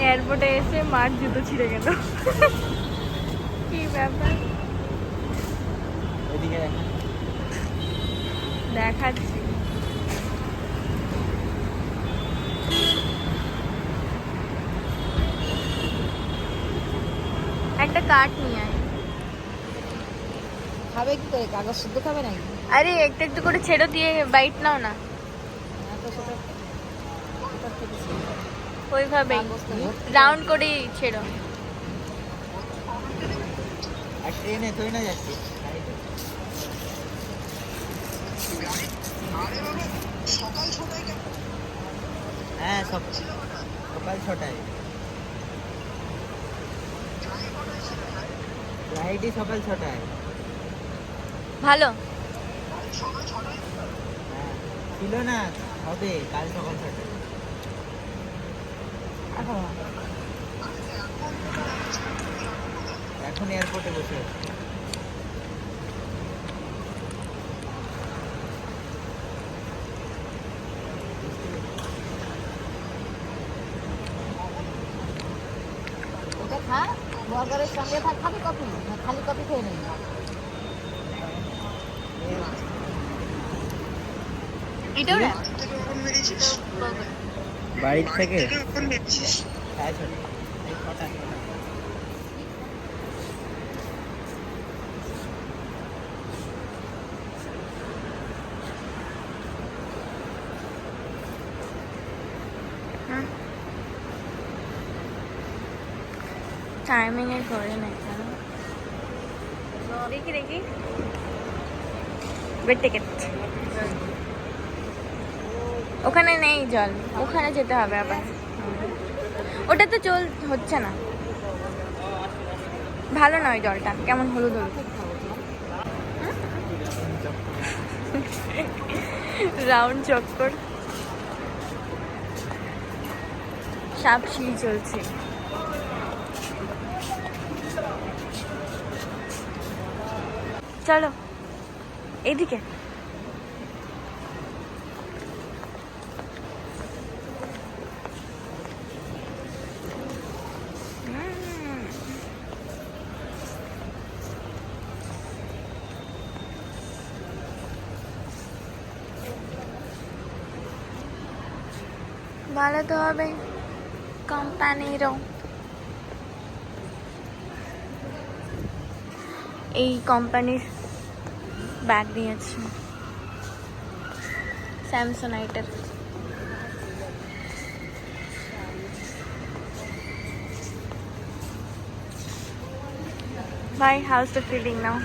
এয়ারপোর্টে এসে মার জুতো ছিঁড়ে গেল। কি ব্যাপার? দেখাচ্ছি। একটা কাঠ নিয়ে আয়। খাবে কি করে? কাগজ শুদ্ধ খাবে নাকি? আরে একটু একটু করে ছেড়ো, দিয়ে বাইট নাও না। ওইভাবেই রাউন্ড করেই ছেড়ো। ট্রেনে তুই না যাচ্ছি? হ্যাঁ, সকাল 6টায় ফ্লাইটই সকাল 6টায়। ভালো হ্যাঁ, ছিল না, হবে কাল সকাল 6টায়। এখন এয়ারপোর্টে বসে আছি। এটা খা, বার্গারের সঙ্গে খাবি কফি, খালি কফি খেয়ে নেই। এটাও না বাড়ি থেকে সাড়ে 6টা। এই 6টা। টাইমিং এ করে না কেন? দেখি দেখি ওয়েট টিকেট। ওখানে নেই জল, ওখানে যেতে হবে আবার। ওটা তো চল হচ্ছে না, ভালো নয় জলটা, কেমন হলুদ হলুদ। রাউন্ড চক্কর, সাপ সিঁড়ি চলছে। চলো এদিকে। ভালো তো হবে কোম্পানিরও। এই কোম্পানির ব্যাগ নিয়েছি স্যামসোনাইটের। ভাই, হাউস দ্য ফিলিং নাও?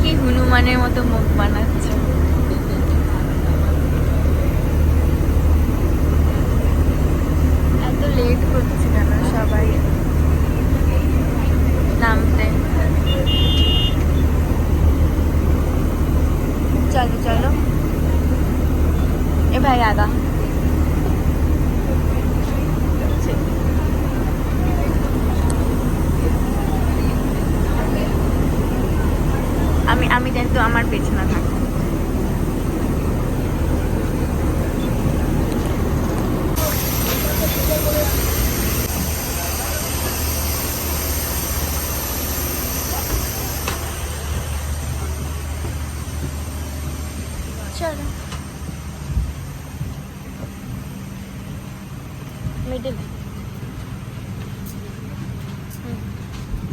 কি হনুমানের মতো মুখ বানাচ্ছে। এত লেট করছে কেন সবাই নামতে? চলো চলো, এ ভাই আগা। আমি জানি তো আমার পেছনে থাকো। চলো মিডিল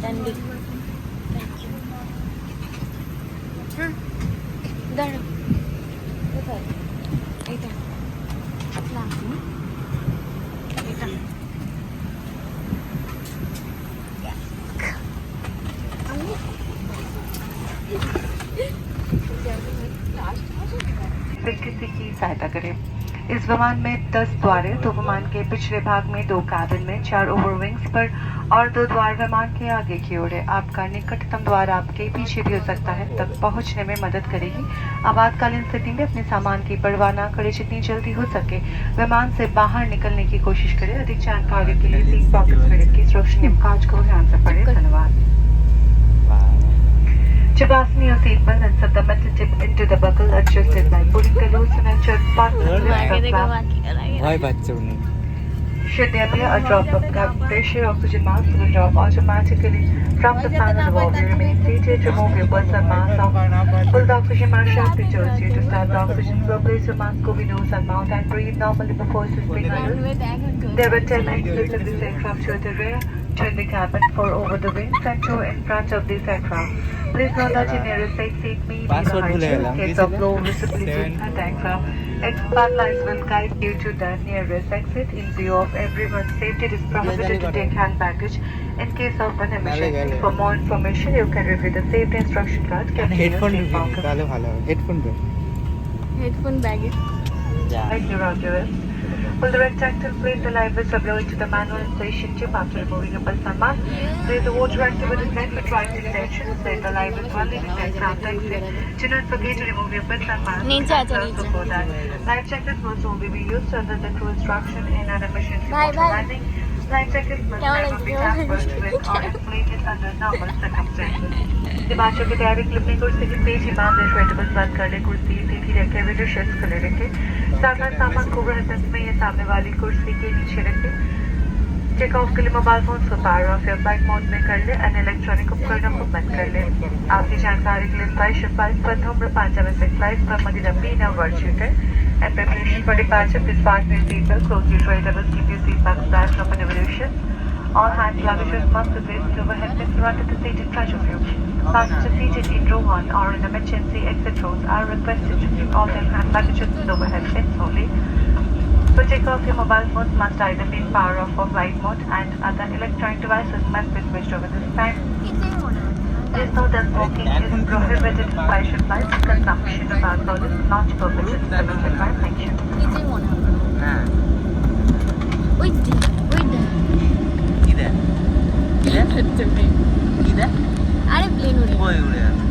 ডান্ডি। দাঁড়ো, কোথায়? এইটা না, এটা इस विमान में 10 द्वार है। तो विमान के पिछले भाग में 2 कैबिन में 4 ओवर विंग्स पर और 2 द्वार विमान के आगे की ओर है। आपका निकटतम द्वार आपके पीछे भी हो सकता है, तक पहुंचने में मदद करेगी। आपातकालीन स्थिति में अपने सामान की परवाह न करें, जितनी जल्दी हो सके विमान से बाहर निकलने की कोशिश करें। अधिक जानकारी के लिए सीट पॉकेट्स में रखी सुरक्षा कांच को ध्यान से पढ़ें। धन्यवाद। Fasten your seatbelt and set the metal tip into the buckle adjusted by pulling the loose and ensure partner lift the flap. ভয় পাচ্ছে উনি। Should there be a drop of cabin pressure, oxygen mask will drop automatically from the panel while you remain seated. Remove your personal mask off. Pull the oxygen mask sharply towards you to start the oxygen flow. Place your mask over nose and mouth and breathe normally before assisting others. There were 10 exits in this aircraft to the rear, 2 in the cabin, 4 over the wings and 2 in front of this aircraft. Please note that your nearest safe seat may be behind you in case of low visibility at the aircraft. Expert lines will guide you to the nearest exit. In view of everyone's safety, it is prohibited to take hand baggage in case of an emergency. For more information, you can review the safety instruction card kept in your headphone seat pocket. তাহলে ভালো হবে। Headphone তো headphone ব্যাগে। Right here on your wrist. Pull the red tactile plate, the live is blow into the manual installation tube after removing your personal mask. Place the water activated net for dry extension. Set the live is running and aircraft exit. Do not forget to remove your personal mask. नीचे आ जाओ, नीचे। Before that, life jackets must only be used under the crew instruction in an emergency Bye, water bye. landing. Life jackets must never be tampered with or inflated under normal circumstances. Departure की तैयारी clip में कुर्सी की page इमाम रिश्वेटेबल्स बंद कर ले। कुर्सी सीधी रखे, विंडो शेड्स खुले रखे। सामान को रहते में या सामने वाली कुर्सी के नीचे रखे। चेक ऑफ के लिए मोबाइल फोन को पावर ऑफ या फ्लाइट मोड में कर ले। अन्य इलेक्ट्रॉनिक उपकरणों को बंद कर ले। आपकी जानकारी के लिए फ्लाइट पर नंबर 5 फ्लाइट पर मदीना बीना virtual and preparation for departure. Please fasten your seatbelt, close your tray tables, keep your seat backs back up and evolution. All hand luggage must be placed overhead bin front of the seat in front of you. Passengers seated in row 1 or in emergency exit rows are requested to keep all their hand luggage in overhead bins only. For take-off, your mobile phones must either be in power off or flight mode, and other electronic devices must be switched over this time. Please note that smoking is prohibited by ship flights. Consumption of alcohol is not permitted. Thank you. নিচেই মনে হয়। হ্যাঁ ওই দেখ, ওই দেখ। কি দেখ কি দেখ আরে প্লেন উড়ে। কই উড়ে আছে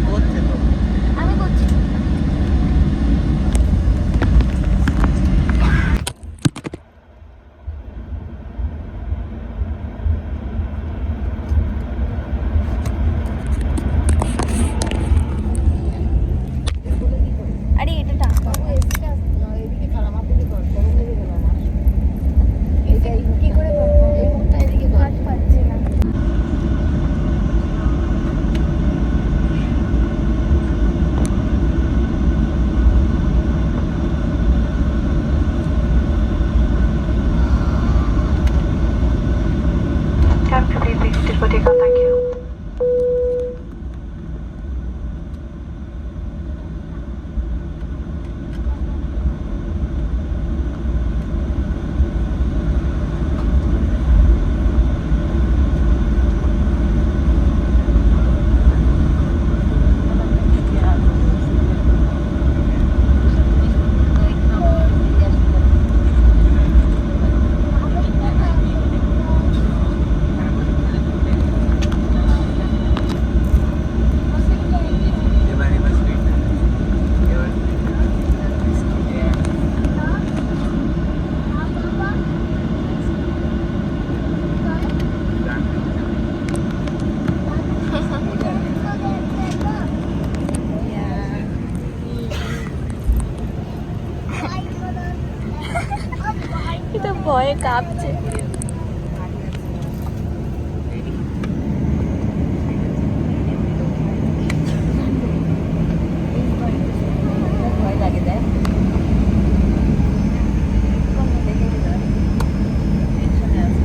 করছে তো আমি করছি। আরে এটা টাকা। এদিকে কর, আমার দিকে কর, গরম লেগে গেল আমার। এটাই কি করে করবো? এই মুখটা এদিকে কর। হাত পাচ্ছি না। Time to be seated for takeoff. Thank you. এবার এবার স্পিড এবার এটা ভয়ে কাঁপছে। ভয় লাগে দেখ। টেনশনে আছে।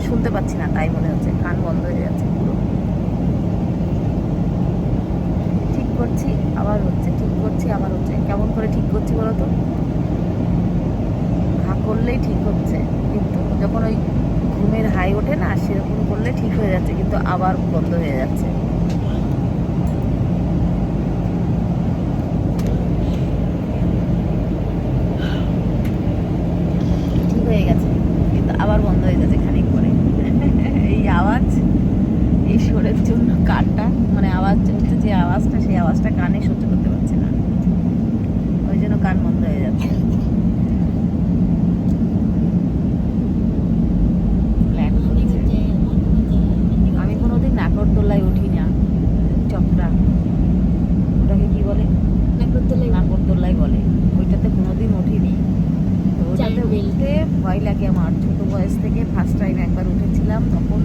শুনতে পাচ্ছি না তাই মনে হচ্ছে, কান বন্ধ হয়ে যাচ্ছে পুরো। ঠিক করছি আবার হচ্ছে, ঠিক করছি আবার হচ্ছে। কেমন করে ঠিক করছি বলো তো? হা করলেই ঠিক হচ্ছে, কিন্তু যখন ওই ঘুমের হাই ওঠে না সেরকম করলে ঠিক হয়ে যাচ্ছে, কিন্তু আবার বন্ধ হয়ে যাচ্ছে। ঠিক হয়ে গেছে কিন্তু আবার বন্ধ হয়ে যাচ্ছে খানিক পরে। এই আওয়াজ, এই সুরের জন্য কানটা মানে আওয়াজ হচ্ছে, যে আওয়াজটা সেই আওয়াজটা কানে সহ্য করতে পারছে না, ওই জন্য কান বন্ধ হয়ে যাচ্ছে। আমি কোনোদিন নাগরদোলায় উঠি না, চক্রা ওটাকে কি বলে, নাগরদোলাই বলে, ওইটাতে কোনোদিন উঠিনি। তো ওটাতে উঠতে ভয় লাগে আমার। ছোট বয়স থেকে ফার্স্ট টাইম একবার উঠেছিলাম, তখন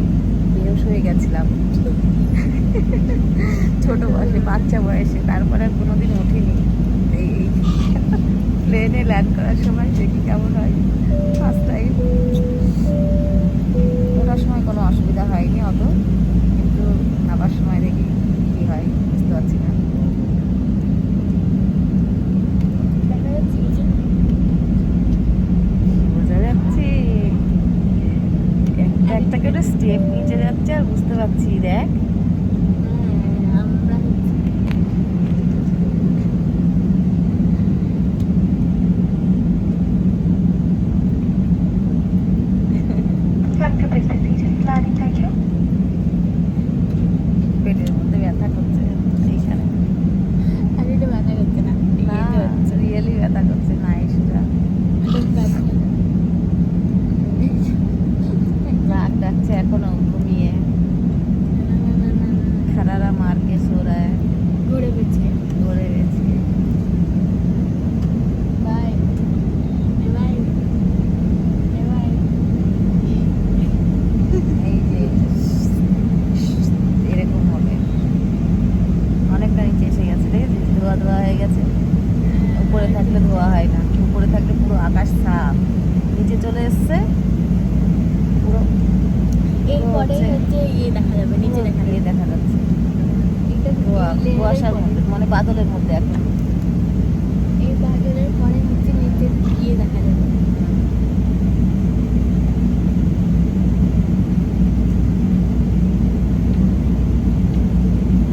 বেহুশ হয়ে গেছিলাম ছোট বয়সে, বাচ্চা বয়সে। তারপরে আর কোনোদিন উঠিনি। এই প্লেনে ল্যান্ড করার সময় দেখি কেমন হয় ফার্স্ট টাইম। ওঠার সময় কোনো অসুবিধা হয়নি অত, কিন্তু নামার সময় দেখি কী হয় বুঝতে পারছি না। বোঝা যাচ্ছে একটা একটা করে স্টেপ নিচে যাচ্ছে আর বুঝতে পারছি। দেখ পেটের মধ্যে ব্যথা করছে এইখানে, না রিয়েলি ব্যথা করছে না এসটা। নাক ডাকছে এখনো ঘুমিয়ে, খারারা মারকে সোরায় ঘুরে বেছে। এই যে এরকম হবে, অনেকটা নিচে এসে গেছে, দেখেছিস ধোয়া ধোয়া হয়ে গেছে। উপরে থাকলে ধোয়া হয় না, উপরে থাকলে পুরো আকাশ সাফ, নিচে চলে এসছে পুরো। এরপরে হচ্ছে ইয়ে দেখা যাবে, নিচে দেখা যাবে। দেখা যাচ্ছে কুয়াশার মধ্যে, মানে বাদলের মধ্যে এখন। এই বাদলের পরে হচ্ছে নিচে ইয়ে দেখা যাবে।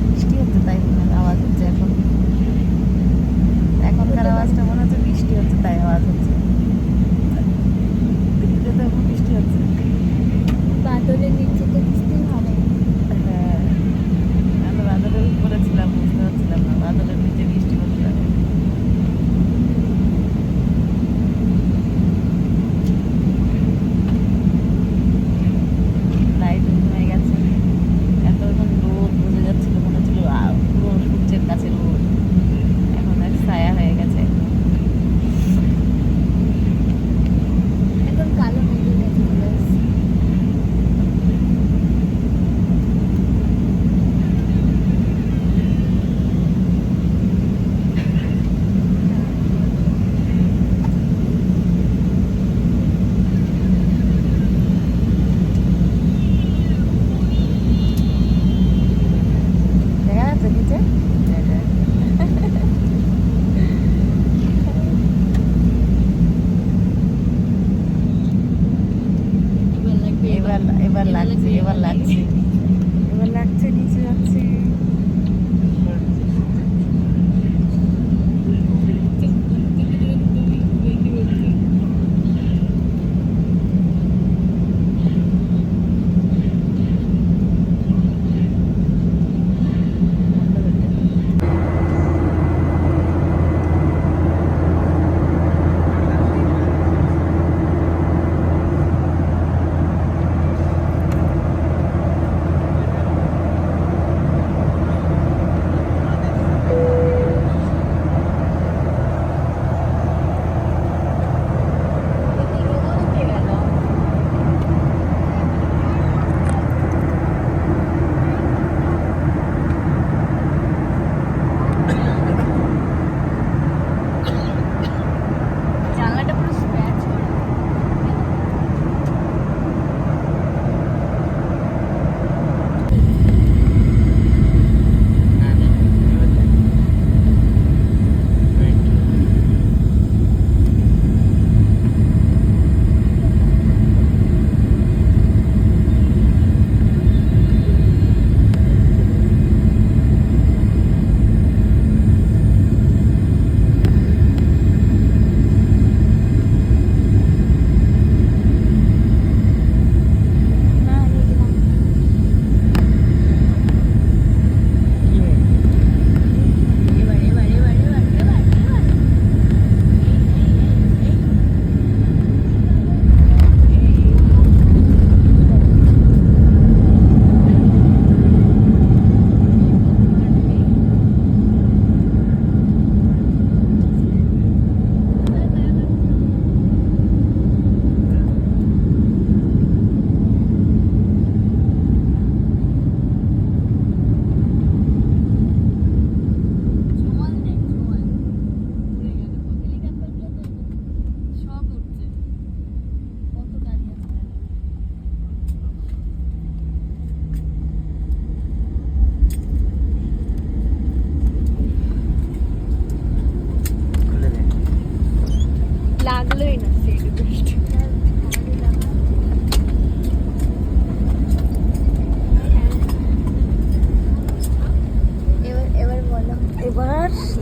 বৃষ্টি হচ্ছে তাই মনে হয় আওয়াজ হচ্ছে এখন, এখনকার আওয়াজটা মনে হচ্ছে বৃষ্টি হচ্ছে তাই আওয়াজ হচ্ছে। দিল্লিতে তো এখন বৃষ্টি হচ্ছে। বাদলের নিচে তো বৃষ্টি হবে। হ্যাঁ, আমি বাদলের উপরে ছিলাম, বুঝতে পারছিলাম না বাদলের নিচে বৃষ্টি হচ্ছে।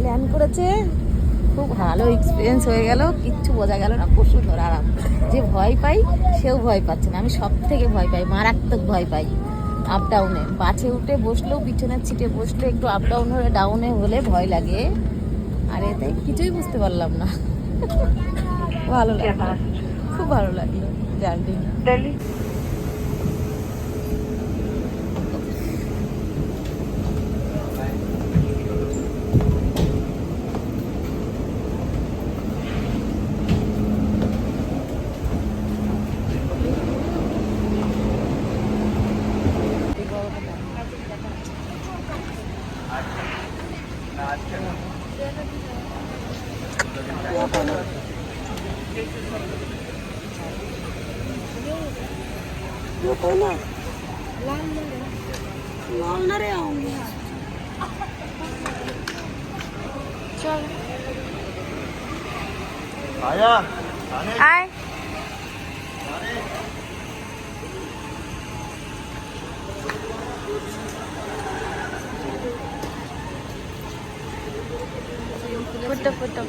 প্ল্যান করেছে, খুব ভালো এক্সপিরিয়েন্স হয়ে গেল, কিচ্ছু বোঝা গেল না, খুব সুন্দর আরাম। যে ভয় পাই সেও ভয় পাচ্ছে না, আমি সব থেকে ভয় পাই, মারাত্মক ভয় পাই আপ ডাউনে। বাসে উঠে বসলেও, পিছনের সিটে বসলে একটু আপ ডাউন হলে, ডাউনে হলে ভয় লাগে। আর এতে কিছুই বুঝতে পারলাম না। ভালো লাগলো, খুব ভালো লাগলো জার্নি। दिल्ली চল आया আয়। ফুটো ফুটো